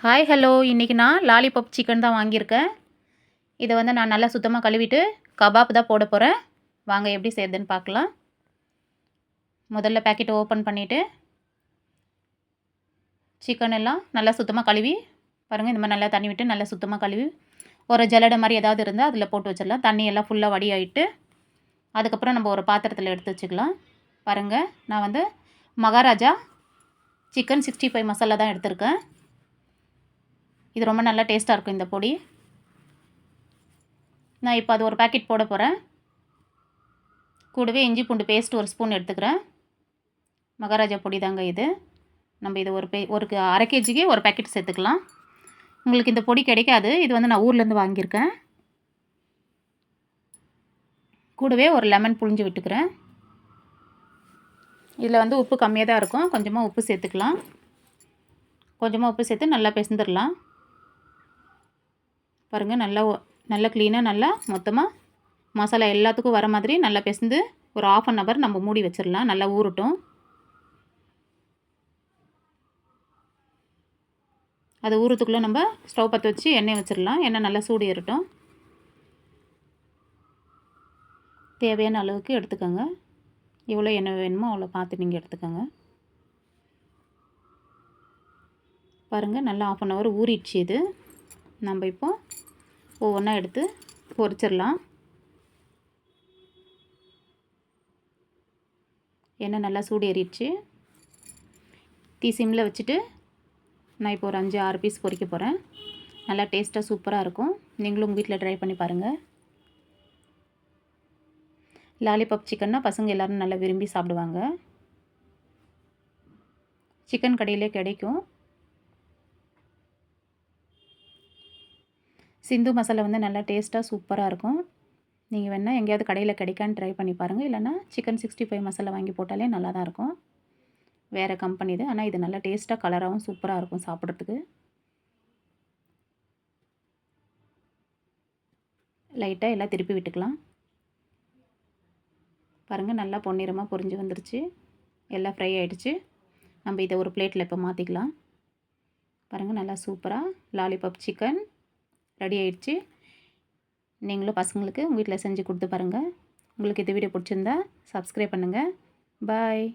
Hi hello இன்றைக்கி நான் lollipop chicken தான் வாங்கியிருக்கேன். இதை வந்து நான் நல்லா சுத்தமாக கழுவிட்டு கபாப் தான் போட போகிறேன். வாங்க எப்படி செய்யுதுன்னு பார்க்கலாம். முதல்ல பேக்கெட்டை ஓப்பன் பண்ணிவிட்டு சிக்கன் எல்லாம் நல்லா சுத்தமாக கழுவி பாருங்கள். இந்த மாதிரி நல்லா தண்ணி விட்டு நல்லா சுத்தமாக கழுவி ஒரு ஜல்லடை மாதிரி ஏதாவது இருந்தால் அதில் போட்டு வச்சிடலாம். தண்ணி எல்லாம் ஃபுல்லாக வடியாயிட்டு அதுக்கப்புறம் நம்ம ஒரு பாத்திரத்தில் எடுத்து வச்சுக்கலாம். பாருங்கள், நான் வந்து மகாராஜா சிக்கன் 65 மசாலா தான் எடுத்திருக்கேன். இது ரொம்ப நல்லா டேஸ்ட்டாக இருக்கும் இந்த பொடி. நான் இப்போ அது ஒரு பேக்கெட் போட போகிறேன். கூடவே இஞ்சி பூண்டு பேஸ்ட் ஒரு ஸ்பூன் எடுத்துக்கிறேன். மகாராஜா பொடி தாங்க இது. நம்ம இது ஒரு அரை கேஜிக்கு ஒரு பேக்கெட் சேர்த்துக்கலாம். உங்களுக்கு இந்த பொடி கிடைக்காது. இது வந்து நான் ஊர்லேருந்து வாங்கியிருக்கேன். கூடவே ஒரு லெமன் புழிஞ்சு விட்டுக்கிறேன். இதில் வந்து உப்பு கம்மியாக தான் இருக்கும். கொஞ்சமாக உப்பு சேர்த்துக்கலாம். கொஞ்சமாக உப்பு சேர்த்து நல்லா பிசைந்துடலாம். பாருங்கள், நல்லா க்ளீனாக நல்லா மொத்தமாக மசாலா எல்லாத்துக்கும் வர மாதிரி நல்லா பிசைந்து ஒரு 1/2 hour நம்ம மூடி வச்சிடலாம். நல்லா ஊறட்டும். அது ஊறத்துக்குள்ளே நம்ம ஸ்டவ் பற்ற வச்சு எண்ணெய் வச்சிடலாம். எண்ணெய் நல்லா சூடு ஏறட்டும். தேவையான அளவுக்கு எடுத்துக்கோங்க. எவ்வளோ எண்ணெய் வேணுமோ அவ்வளோ பார்த்து நீங்கள் எடுத்துக்கோங்க. பாருங்கள், நல்லா 1/2 hour ஊறிடுச்சு. இது நம்ம இப்போ ஒவ்வொன்றா எடுத்து பொரிச்சிடலாம். எண்ணெய் நல்லா சூடு ஏறிடுச்சு. தீ சிம்மில் வச்சுட்டு நான் இப்போ ஒரு 5-6 பீஸ் பொரிக்க போகிறேன். நல்லா டேஸ்ட்டாக சூப்பராக இருக்கும். நீங்களும் உங்கள் வீட்டில் ட்ரை பண்ணி பாருங்கள். லாலிபாப் சிக்கன்னா பசங்க எல்லோரும் நல்லா விரும்பி சாப்பிடுவாங்க. சிக்கன் கடையிலே கிடைக்கும். சிந்து மசாலா வந்து நல்லா டேஸ்ட்டாக சூப்பராக இருக்கும். நீங்கள் வேணால் எங்கேயாவது கடையில் கிடைக்கான்னு ட்ரை பண்ணி பாருங்கள். இல்லைனா சிக்கன் 65 மசாலா வாங்கி போட்டாலே நல்லா தான் இருக்கும். வேறு கம்பெனி இது. ஆனால் இது நல்லா டேஸ்ட்டாக கலராகவும் சூப்பராக இருக்கும் சாப்பிட்றதுக்கு. லைட்டாக எல்லாம் திருப்பி விட்டுக்கலாம். பாருங்கள், நல்லா பொன்னிறமாக பொரிஞ்சு வந்துருச்சு. எல்லாம் ஃப்ரை ஆகிடுச்சு. நம்ம இதை ஒரு பிளேட்டில் இப்போ மாற்றிக்கலாம். பாருங்கள், நல்லா சூப்பராக லாலிபாப் சிக்கன் ரெடி ஆகிடுச்சு. நீங்களும் பசங்களுக்கு உங்கள் வீட்டில் செஞ்சு கொடுத்து பாருங்கள். உங்களுக்கு இந்த வீடியோ பிடிச்சிருந்தா சப்ஸ்கிரைப் பண்ணுங்கள். பாய்.